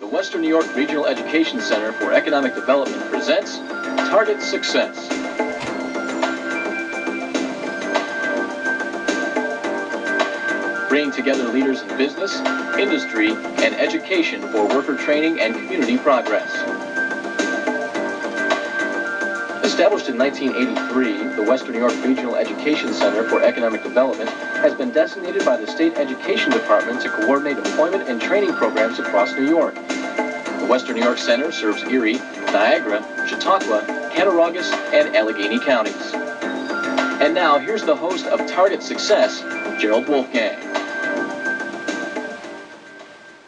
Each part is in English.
the Western New York Regional Education Center for Economic Development presents Target Success. Bringing together leaders in business, industry, and education for worker training and community progress. Established in 1983, the Western New York Regional Education Center for Economic Development has been designated by the State Education Department to coordinate employment and training programs across New York. The Western New York Center serves Erie, Niagara, Chautauqua, Cattaraugus, and Allegheny counties. And now, here's the host of Target Success, Jerald Wolfgang.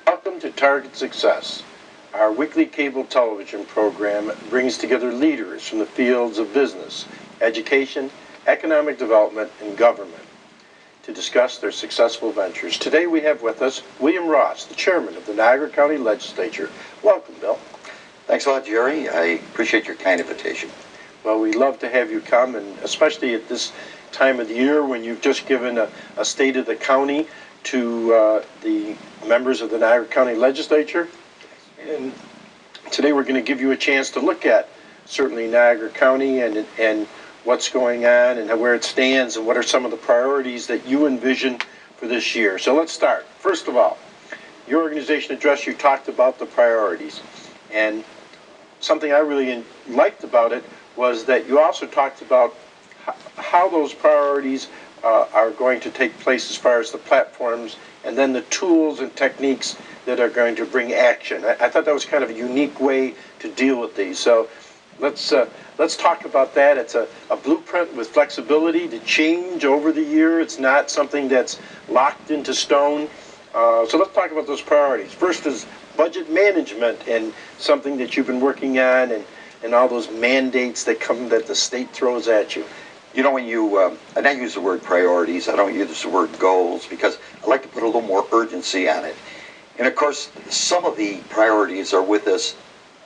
Welcome to Target Success. Our weekly cable television program brings together leaders from the fields of business, education, economic development, and government to discuss their successful ventures. Today we have with us William Ross, the chairman of the Niagara County Legislature. Welcome, Bill. Thanks a lot, Jerry. I appreciate your kind invitation. Well, we'd love to have you come, and especially at this time of the year when you've just given a state of the county to the members of the Niagara County Legislature. And today we're going to give you a chance to look at certainly Niagara County and what's going on and where it stands and what are some of the priorities that you envision for this year. So let's start. First of all, your organization address, you talked about the priorities. And something I really liked about it was that you also talked about how those priorities are going to take place as far as the platforms and then the tools and techniques that are going to bring action. I thought that was kind of a unique way to deal with these. So let's talk about that. It's a blueprint with flexibility to change over the year. It's not something that's locked into stone. So let's talk about those priorities. First is budget management, and something that you've been working on, and all those mandates that the state throws at you. You know, when you, and I use the word priorities, I don't use the word goals, because I like to put a little more urgency on it. And of course, some of the priorities are with us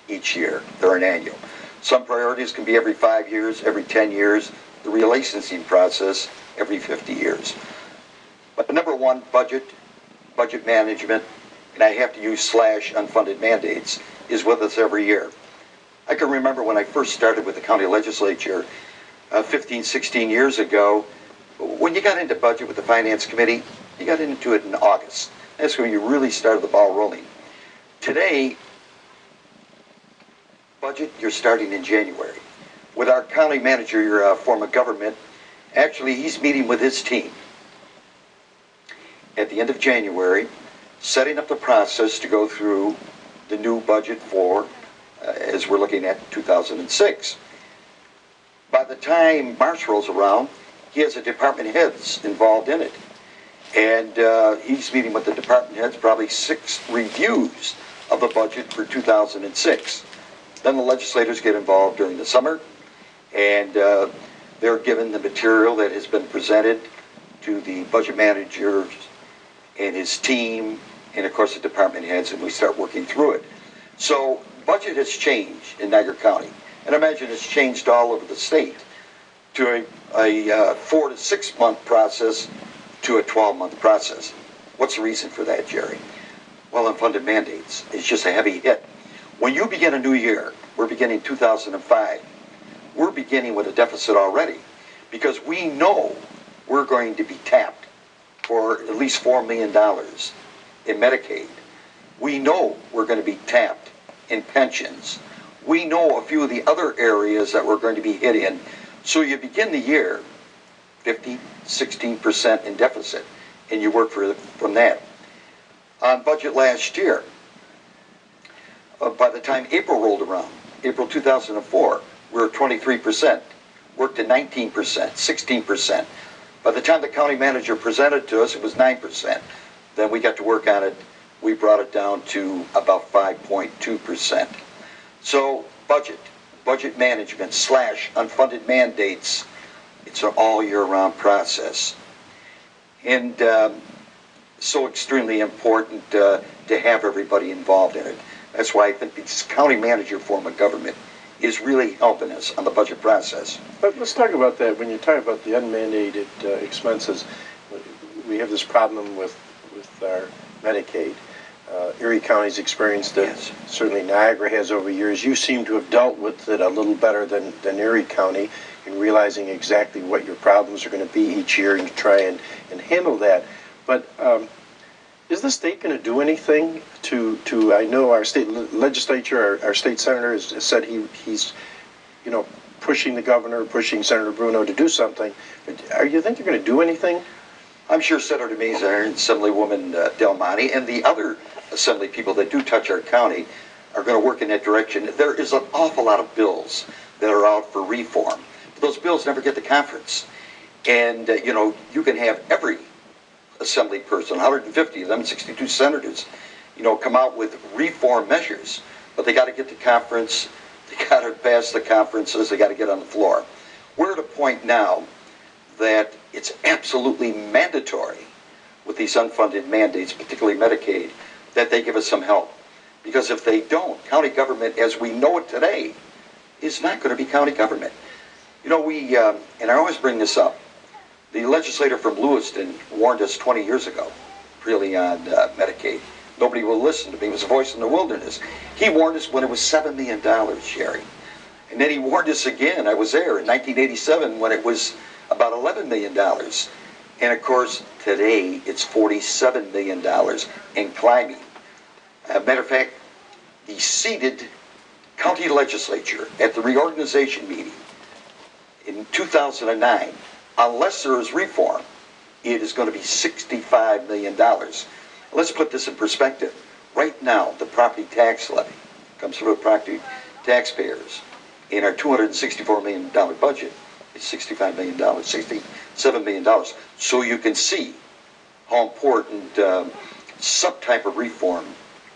each year. They're an annual. Some priorities can be every 5 years, every 10 years, the relicensing process every 50 years. But number one, budget management, and I have to use / unfunded mandates, is with us every year. I can remember when I first started with the county legislature 15, 16 years ago, when you got into budget with the finance committee, you got into it in August. That's when you really started the ball rolling. Today, budget, you're starting in January. With our county manager, your form of government, actually he's meeting with his team at the end of January, setting up the process to go through the new budget for, as we're looking at 2006. By the time March rolls around, he has the department heads involved in it. And he's meeting with the department heads, probably 6 reviews of the budget for 2006. Then the legislators get involved during the summer, and they're given the material that has been presented to the budget manager and his team, and of course the department heads, and we start working through it. So budget has changed in Niagara County, and I imagine it's changed all over the state to a 4 to 6 month process to a 12-month process. What's the reason for that, Jerry? Well, unfunded mandates is just a heavy hit. When you begin a new year, we're beginning 2005, we're beginning with a deficit already, because we know we're going to be tapped for at least $4 million in Medicaid. We know we're going to be tapped in pensions. We know a few of the other areas that we're going to be hit in. So you begin the year 15, 16% in deficit, and you work from that. On budget last year, by the time April rolled around, April 2004, we were 23%, worked to 19%, 16%. By the time the county manager presented to us, it was 9%. Then we got to work on it. We brought it down to about 5.2%. So budget management / unfunded mandates, it's an all year round process. And so extremely important to have everybody involved in it. That's why I think this county manager form of government is really helping us on the budget process. But let's talk about that. When you talk about the unmandated expenses, we have this problem with our Medicaid. Erie County's experienced it. Yes. Certainly Niagara has over years. You seem to have dealt with it a little better than Erie County in realizing exactly what your problems are going to be each year and try and handle that. But is the state going to do anything to I know our state legislature, our state senator has said he's, pushing the governor, pushing Senator Bruno to do something. Are you think they're going to do anything? I'm sure Senator Mazar and Assemblywoman Del Monte and the other Assembly people that do touch our county are going to work in that direction. There is an awful lot of bills that are out for reform. But those bills never get to conference. And, you can have every Assembly person, 150 of them, 62 senators, come out with reform measures. But they got to get to conference. They got to pass the conferences. They got to get on the floor. We're at a point now that it's absolutely mandatory with these unfunded mandates, particularly Medicaid, that they give us some help. Because if they don't, county government as we know it today is not going to be county government. And I always bring this up, the legislator from Lewiston warned us 20 years ago, really, on Medicaid. Nobody will listen to me. He was a voice in the wilderness. He warned us when it was $7 million, Sherry. And then he warned us again, I was there, in 1987 when it was about $11 million. And of course, today it's $47 million and climbing. Matter of fact, the seated county legislature at the reorganization meeting in 2009, unless there is reform, it is going to be $65 million. Let's put this in perspective. Right now, the property tax levy comes from the property taxpayers. In our $264 million budget, it's $65 million, $67 million. So you can see how important some type of reform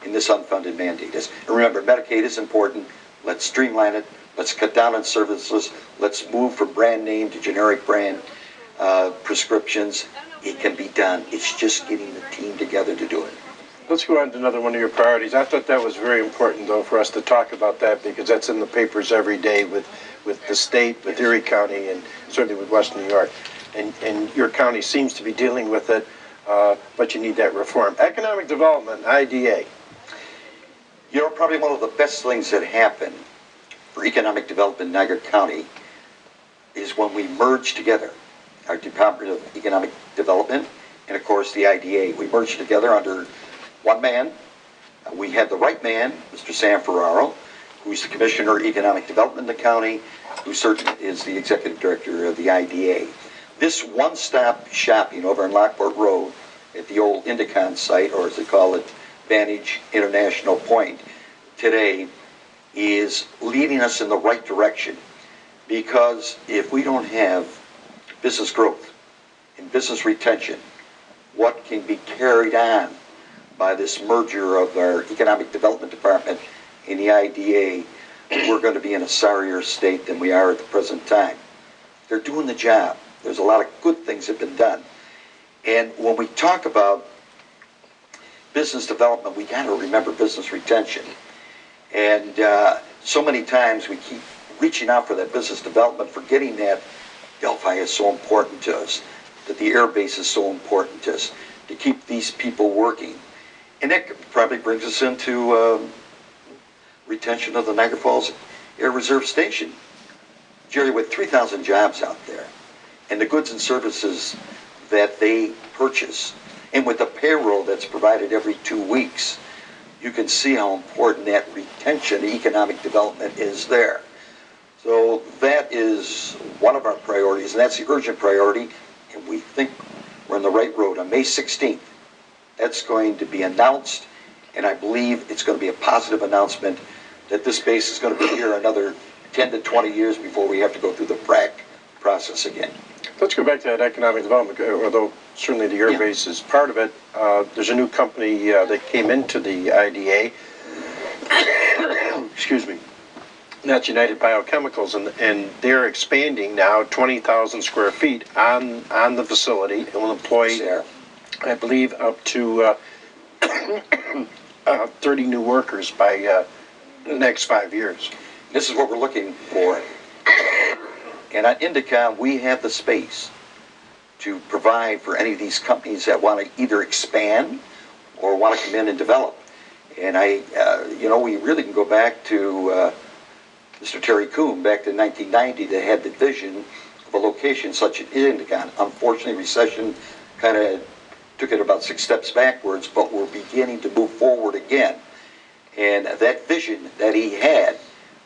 in this unfunded mandate is. And remember, Medicaid is important. Let's streamline it. Let's cut down on services. Let's move from brand name to generic brand prescriptions. It can be done. It's just getting the team together to do it. Let's go on to another one of your priorities. I thought that was very important, though, for us to talk about that because that's in the papers every day with the state, with Erie County, and certainly with Western New York. And your county seems to be dealing with it, but you need that reform. Economic development, IDA. Probably one of the best things that happened for economic development in Niagara County is when we merged together our Department of Economic Development and, of course, the IDA. We merged together under one man. We had the right man, Mr. Sam Ferraro, who's the Commissioner of Economic Development in the county, who certainly is the Executive Director of the IDA. This one-stop shopping over on Lockport Road at the old Indicon site, or as they call it, Vantage International Point, today is leading us in the right direction. Because if we don't have business growth and business retention, what can be carried on by this merger of our Economic Development Department and the IDA, we're going to be in a sorrier state than we are at the present time. They're doing the job. There's a lot of good things that have been done. And when we talk about business development, we got to remember business retention. And so many times we keep reaching out for that business development, forgetting that Delphi is so important to us, that the air base is so important to us, to keep these people working. And that probably brings us into retention of the Niagara Falls Air Reserve Station. Jerry, with 3,000 jobs out there, and the goods and services that they purchase, and with the payroll that's provided every 2 weeks, you can see how important that retention, economic development is there. So that is one of our priorities, and that's the urgent priority, and we think we're on the right road. On May 16th, that's going to be announced, and I believe it's going to be a positive announcement that this base is going to be here another 10 to 20 years before we have to go through the BRAC process again. Let's go back to that economic development, although certainly the air base is part of it. There's a new company that came into the IDA, excuse me, that's United Biochemicals, and they're expanding now 20,000 square feet on the facility. It will employ, I believe, up to 30 new workers by the next 5 years. This is what we're looking for. And at Indicon, we have the space to provide for any of these companies that want to either expand or want to come in and develop. And we really can go back to Mr. Terry Coombe back in 1990 that had the vision of a location such as Indigan. Unfortunately, recession kind of took it about 6 steps backwards, but we're beginning to move forward again. And that vision that he had,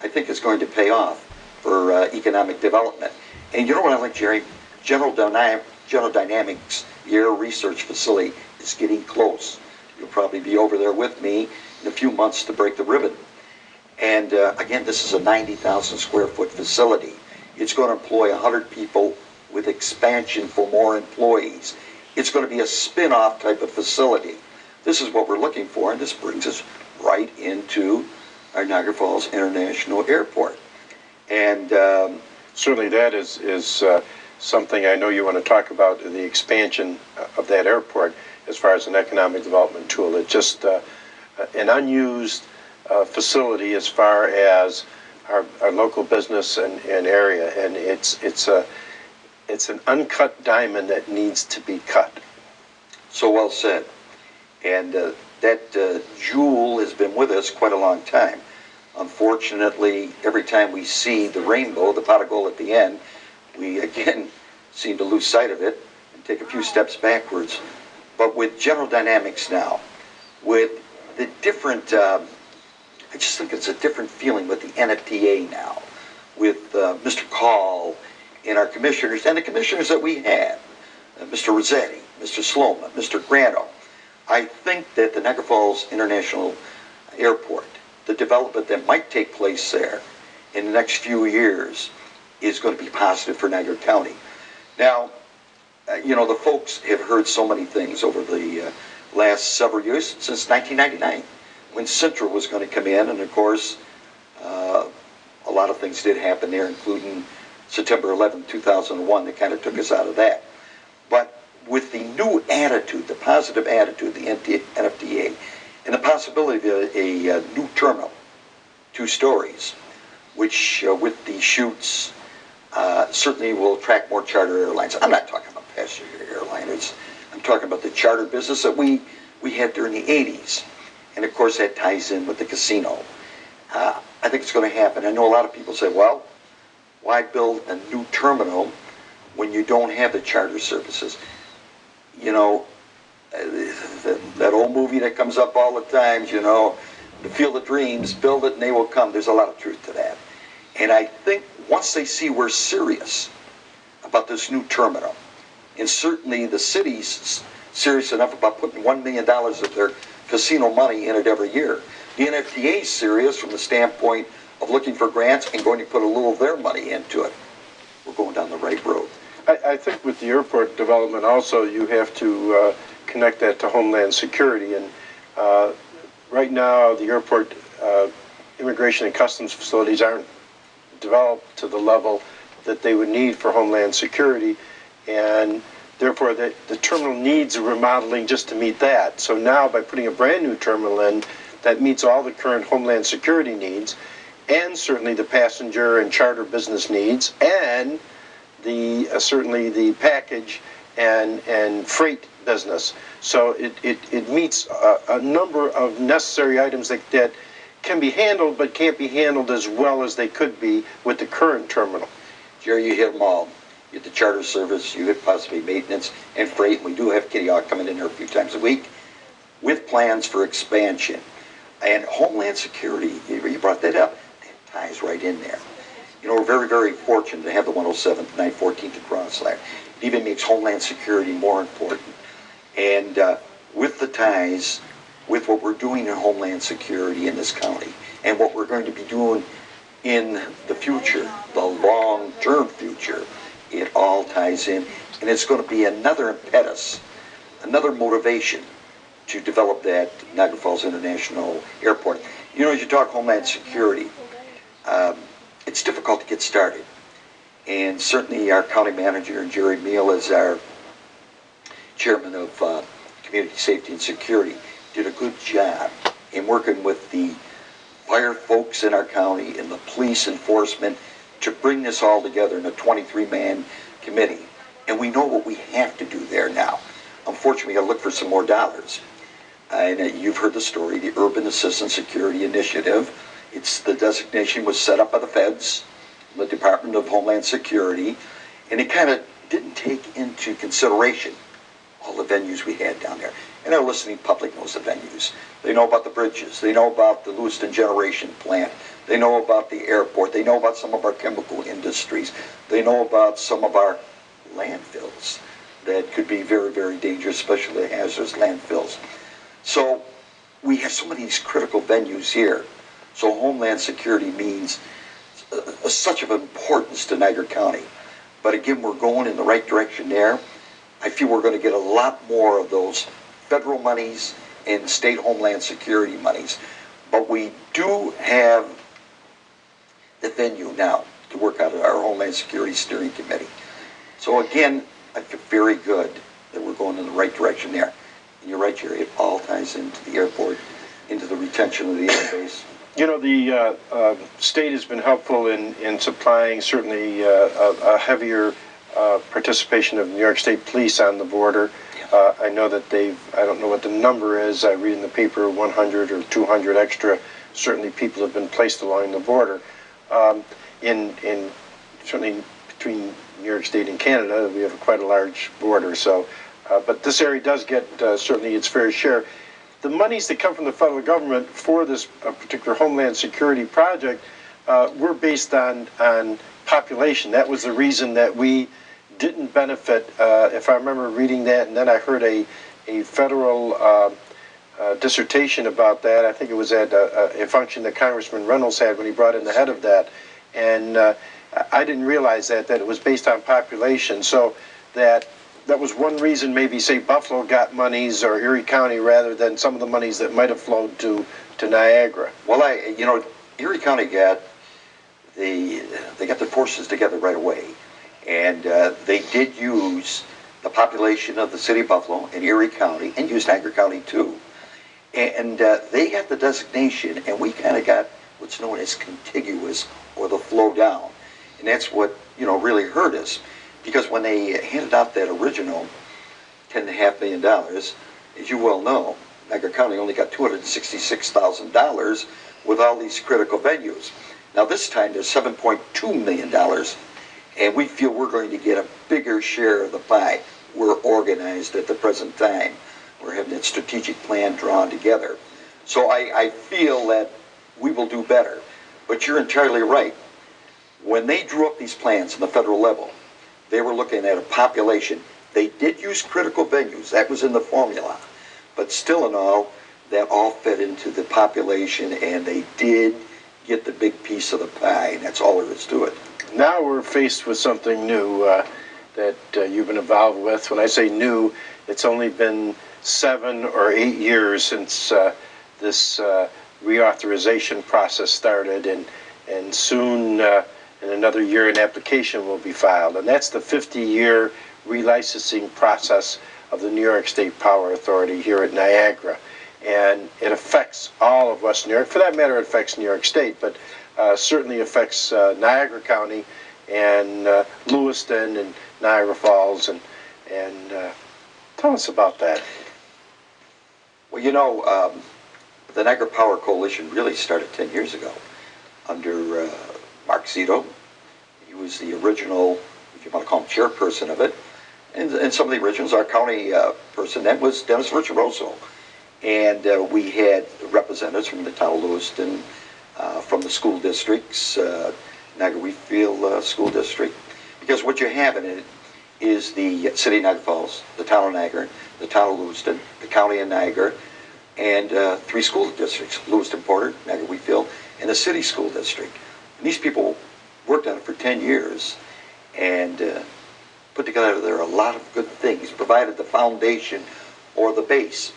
I think, is going to pay off for economic development. And you know what I like, Jerry? General Dynamics, the Air Research Facility, is getting close. You'll probably be over there with me in a few months to break the ribbon. And again, this is a 90,000 square foot facility. It's going to employ 100 people with expansion for more employees. It's going to be a spin-off type of facility. This is what we're looking for, and this brings us right into our Niagara Falls International Airport. And certainly that is something I know you want to talk about, the expansion of that airport as far as an economic development tool. It's just an unused facility as far as our local business and area, and it's an uncut diamond that needs to be cut. So well said. And that jewel has been with us quite a long time. Unfortunately, every time we see the rainbow, the pot of gold at the end, we again seem to lose sight of it and take a few steps backwards. But with General Dynamics now, with the different, I just think it's a different feeling with the NFTA now, with Mr. Call and our commissioners, and the commissioners that we have, Mr. Rossetti, Mr. Sloma, Mr. Granto. I think that the Niagara Falls International Airport, the development that might take place there in the next few years, is going to be positive for Niagara County. Now, the folks have heard so many things over the last several years, since 1999, when Central was going to come in, and of course, a lot of things did happen there, including September 11, 2001, that kind of took us out of that. But with the new attitude, the positive attitude, the NFTA, and the possibility of a new terminal, 2 stories, which with the chutes certainly will attract more charter airlines. I'm not talking about passenger airliners. I'm talking about the charter business that we had during the 80s. And of course that ties in with the casino. I think it's going to happen. I know a lot of people say, well, why build a new terminal when you don't have the charter services? That old movie that comes up all the time, the Field of Dreams, build it and they will come. There's a lot of truth to that. And I think once they see we're serious about this new terminal, and certainly the city's serious enough about putting $1 million of their casino money in it every year. The NFTA is serious from the standpoint of looking for grants and going to put a little of their money into it. We're going down the right road. I think with the airport development also, you have to connect that to Homeland Security. And right now, the airport immigration and customs facilities aren't developed to the level that they would need for Homeland Security. And therefore, the terminal needs a remodeling just to meet that. So now, by putting a brand new terminal in, that meets all the current Homeland Security needs, and certainly the passenger and charter business needs, and certainly the package and freight business. So it meets a number of necessary items that can be handled, but can't be handled as well as they could be with the current terminal. Jerry, you hit them all. You hit the charter service, you hit possibly maintenance and freight. We do have Kitty Hawk coming in there a few times a week with plans for expansion. And Homeland Security, you brought that up, that ties right in there. We're very, very fortunate to have the 107th, 914th to cross there. It even makes Homeland Security more important. And with the ties, with what we're doing in Homeland Security in this county, and what we're going to be doing in the future, the long-term future, it all ties in. And it's going to be another impetus, another motivation to develop that Niagara Falls International Airport. As you talk Homeland Security, it's difficult to get started. And certainly our county manager, Jerry Meal, as our chairman of Community Safety and Security, did a good job in working with the fire folks in our county and the police enforcement to bring this all together in a 23-man committee. And we know what we have to do there now. Unfortunately, we got to look for some more dollars. And you've heard the story, the Urban Assistance Security Initiative. The designation was set up by the feds, the Department of Homeland Security, and it kind of didn't take into consideration all the venues we had down there. And our listening public knows the venues. They know about the bridges. They know about the Lewiston Generation Plant. They know about the airport. They know about some of our chemical industries. They know about some of our landfills that could be very, very dangerous, especially the hazardous landfills. So we have so many of these critical venues here. So Homeland Security means such of importance to Niagara County. But again, we're going in the right direction there. I feel we're going to get a lot more of those federal monies and state Homeland Security monies. But we do have the venue now to work out of our Homeland Security Steering Committee. So again, I feel very good that we're going in the right direction there. And you're right, Jerry, it all ties into the airport, into the retention of the airbase. You know, the state has been helpful in supplying certainly a heavier participation of New York State Police on the border. I know that I don't know what the number is, I read in the paper 100 or 200 extra, certainly people have been placed along the border. Certainly between New York State and Canada, we have quite a large border, so, but this area does get certainly its fair share. The monies that come from the federal government for this particular Homeland Security project were based on population. That was the reason that we didn't benefit, if I remember reading that, and then I heard a federal dissertation about that. I think it was at a function that Congressman Reynolds had when he brought in the head of that. And I didn't realize that it was based on population. So that was one reason maybe, say, Buffalo got monies, or Erie County, rather than some of the monies that might have flowed to Niagara. Well, Erie County got they got their forces together right away. And they did use the population of the city of Buffalo and Erie County, and used Niagara County too. And they got the designation, and we kind of got what's known as contiguous, or the flow down. And that's what, really hurt us. Because when they handed out that original $10.5 million, as you well know, Niagara County only got $266,000 with all these critical venues. Now this time there's $7.2 million. And we feel we're going to get a bigger share of the pie. We're organized at the present time. We're having that strategic plan drawn together. So I feel that we will do better. But you're entirely right. When they drew up these plans on the federal level, they were looking at a population. They did use critical venues. That was in the formula. But still in all, that all fed into the population, and they did get the big piece of the pie, and that's all there is to it. Now we're faced with something new that you've been involved with. When I say new, it's only been 7 or 8 years since this reauthorization process started, and soon in another year an application will be filed. And that's the 50-year relicensing process of the New York State Power Authority here at Niagara. And it affects all of West New York. For that matter, it affects New York State, but certainly affects Niagara County and Lewiston and Niagara Falls. And tell us about that. Well, the Niagara Power Coalition really started 10 years ago under Mark Zito. He was the original, if you want to call him, chairperson of it. And some of the originals, our county person then was Dennis Virtuoso. And we had representatives from the town of Lewiston, from the school districts, Niagara Wheatfield School District. Because what you have in it is the city of Niagara Falls, the town of Niagara, the town of Lewiston, the county of Niagara, and 3 school districts, Lewiston Porter, Niagara Wheatfield, and the city school district. And these people worked on it for 10 years and put together a lot of good things, provided the foundation or the base.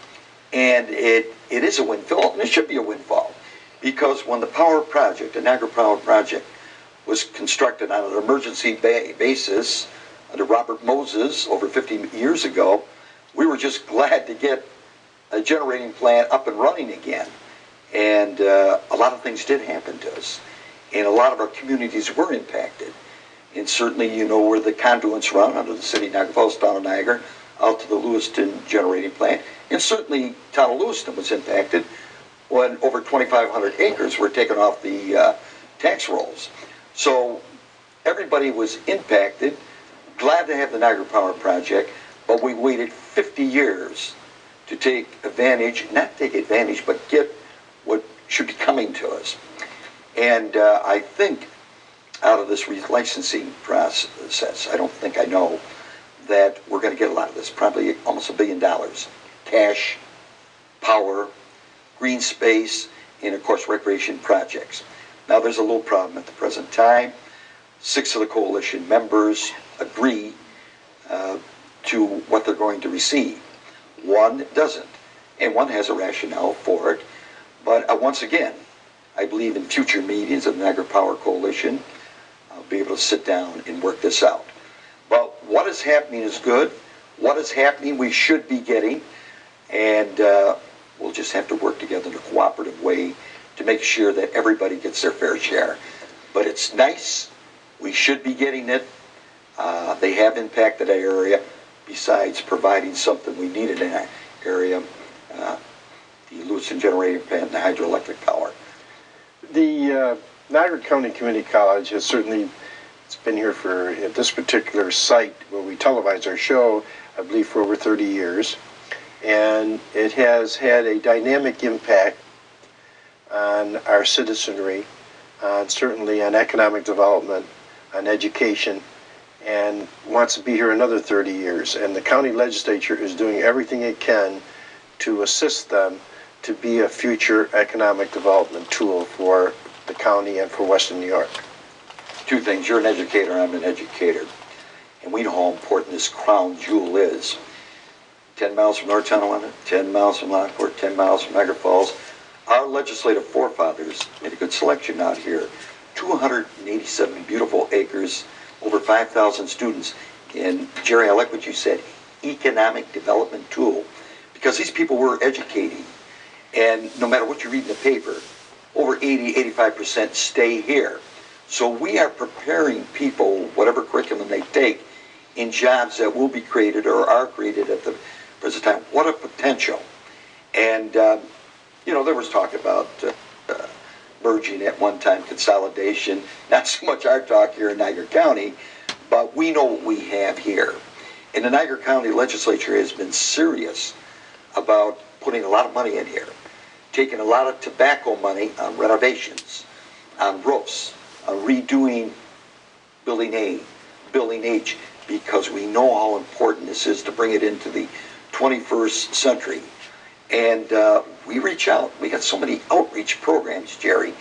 And it is a windfall, and it should be a windfall, because when the Power Project, the Niagara Power Project, was constructed on an emergency basis under Robert Moses over 50 years ago, we were just glad to get a generating plant up and running again. And a lot of things did happen to us, and a lot of our communities were impacted. And certainly, where the conduits run under the city of Niagara Falls, town of Niagara, out to the Lewiston generating plant. And certainly town of Lewiston was impacted when over 2,500 acres were taken off the tax rolls. So everybody was impacted. Glad to have the Niagara Power Project, but we waited 50 years to take advantage, not take advantage, but get what should be coming to us. And I think out of this licensing process, I don't think I know that we're going to get a lot of this, probably almost $1 billion. Cash, power, green space, and of course recreation projects. Now there's a little problem at the present time. 6 of the coalition members agree to what they're going to receive. 1 doesn't, and 1 has a rationale for it. But once again, I believe in future meetings of the Niagara Power Coalition, I'll be able to sit down and work this out. But what is happening is good. What is happening we should be getting, and we'll just have to work together in a cooperative way to make sure that everybody gets their fair share. But it's nice. We should be getting it. They have impacted our area. Besides providing something we needed in our area, the Lewiston generating plant and the hydroelectric power. The Niagara County Community College has certainly, it's been here for, at this particular site where we televise our show, I believe for over 30 years. And it has had a dynamic impact on our citizenry, certainly on economic development, on education, and wants to be here another 30 years. And the county legislature is doing everything it can to assist them to be a future economic development tool for the county and for Western New York. 2 things. You're an educator, I'm an educator. And we know how important this crown jewel is. 10 miles from North Tonawanda, 10 miles from Lockport, 10 miles from Niagara Falls. Our legislative forefathers made a good selection out here. 287 beautiful acres, over 5,000 students. And Jerry, I like what you said, economic development tool, because these people were educating. And no matter what you read in the paper, over 80–85% stay here. So we are preparing people, whatever curriculum they take, in jobs that will be created or are created at the present time. What a potential. And, you know, there was talk about merging at one time, consolidation. Not so much our talk here in Niagara County, but we know what we have here. And the Niagara County Legislature has been serious about putting a lot of money in here, taking a lot of tobacco money on renovations, on roofs, on redoing Building A, Building H, because we know how important this is to bring it into the 21st century. And we reach out. We got so many outreach programs, Jerry,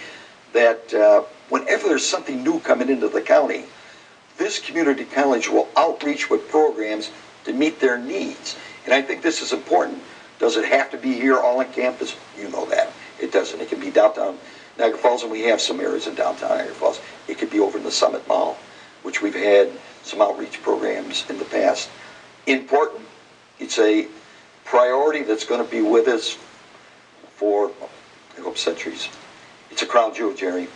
that whenever there's something new coming into the county, this community college will outreach with programs to meet their needs. And I think this is important. Does it have to be here all on campus? You know that. It doesn't. It can be downtown Niagara Falls, and we have some areas in downtown Niagara Falls. It could be over in the Summit Mall, which we've had some outreach programs in the past. Important. It's a priority that's going to be with us for, I hope, centuries. It's a crown jewel, Jerry.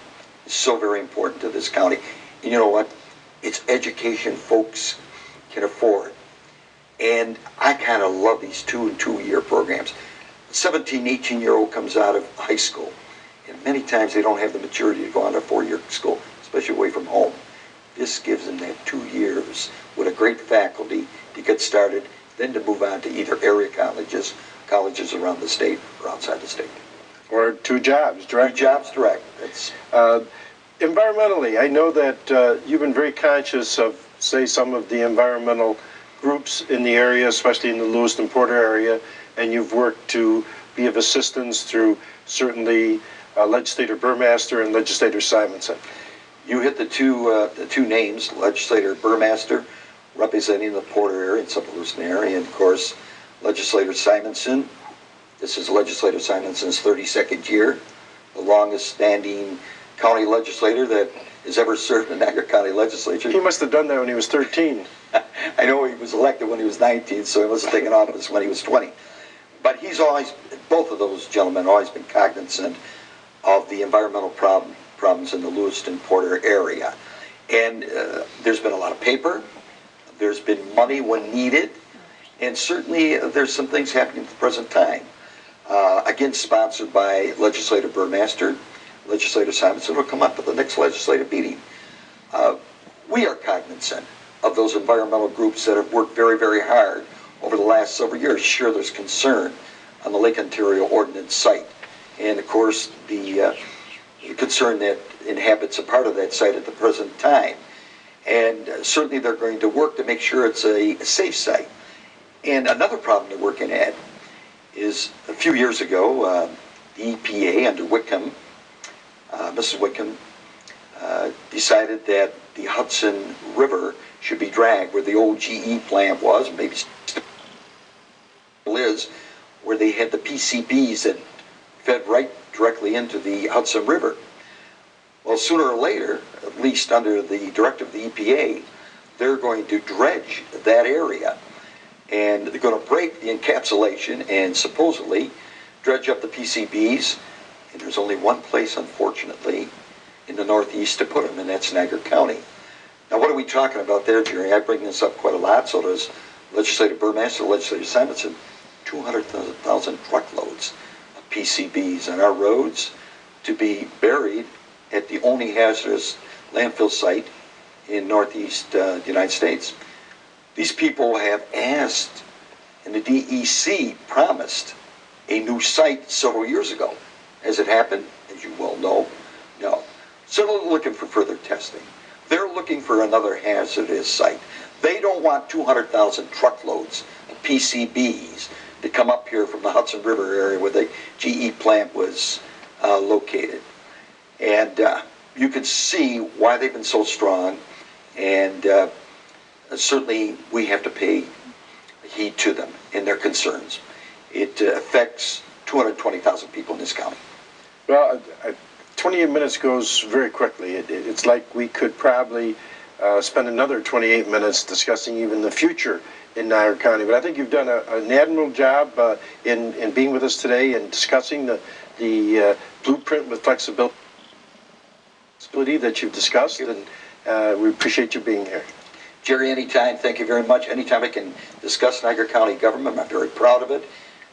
It's so very important to this county. And you know what? It's education folks can afford. And I kind of love these 2- and 2-year programs. A 17, 18-year-old comes out of high school, and many times they don't have the maturity to go on to a 4-year school, especially away from home. This gives them that 2 years with a great faculty to get started, then to move on to either area colleges around the state or outside the state. Or 2 jobs direct. 2 jobs direct. That's environmentally, I know that you've been very conscious of, say, some of the environmental groups in the area, especially in the Lewiston Porter area, and you've worked to be of assistance through certainly Legislator Burmaster and Legislator Simonson. You hit the two names, Legislator Burmaster, representing the Porter area and some of the Lewiston area, and of course, Legislator Simonson. This is Legislator Simonson's 32nd year, the longest standing county legislator that has ever served in the Niagara County Legislature. He must have done that when he was 13. I know he was elected when he was 19, so he must have taken office when he was 20. But he's always, both of those gentlemen have always been cognizant of the environmental problems in the Lewiston Porter area. And there's been a lot of paper, there's been money when needed, And certainly there's some things happening at the present time. Again, sponsored by Legislator Burmaster, Legislator Simonson will come up at the next legislative meeting. We are cognizant of those environmental groups that have worked very, very hard over the last several years. Sure, there's concern on the Lake Ontario Ordinance site. And of course, the concern that inhabits a part of that site at the present time. And certainly they're going to work to make sure it's a safe site. And another problem they're working at is a few years ago, the EPA under Wickham, Mrs. Wickham, decided that the Hudson River should be dragged where the old GE plant was, maybe still is, where they had the PCBs that fed right directly into the Hudson River. Well, sooner or later, at least under the directive of the EPA, they're going to dredge that area. And they're going to break the encapsulation and supposedly dredge up the PCBs. And there's only one place, unfortunately, in the Northeast to put them, and that's Niagara County. Now, what are we talking about there, Jerry? I bring this up quite a lot, so does Legislator Burmaster, Legislator Simonson. 200,000 truckloads of PCBs on our roads to be buried at the only hazardous landfill site in Northeast United States. These people have asked, and the DEC promised a new site several years ago. Has it happened? As you well know, no. So they're looking for further testing. They're looking for another hazardous site. They don't want 200,000 truckloads of PCBs to come up here from the Hudson River area where the GE plant was located. And you can see why they've been so strong, and certainly we have to pay heed to them and their concerns. It affects 220,000 people in this county. Well, 28 minutes goes very quickly. It's like we could probably spend another 28 minutes discussing even the future in Niagara County. But I think you've done an admirable job in being with us today and discussing the blueprint with flexibility that you've discussed, and we appreciate you being here. Jerry, anytime, thank you very much. Anytime I can discuss Niagara County government, I'm very proud of it.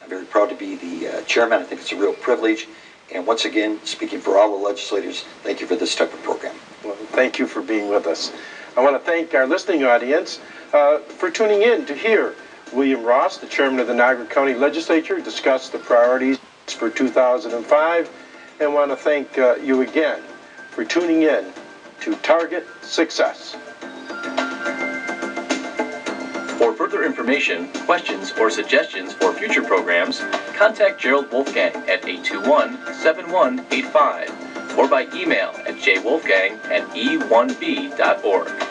I'm very proud to be the chairman. I think it's a real privilege. And once again, speaking for all the legislators, thank you for this type of program. Well, thank you for being with us. I want to thank our listening audience for tuning in to hear William Ross, the chairman of the Niagara County Legislature, discuss the priorities for 2005. And want to thank you again for tuning in to Target Success. For further information, questions, or suggestions for future programs, contact Jerald Wolfgang at 821-7185 or by email at jwolfgang@e1b.org.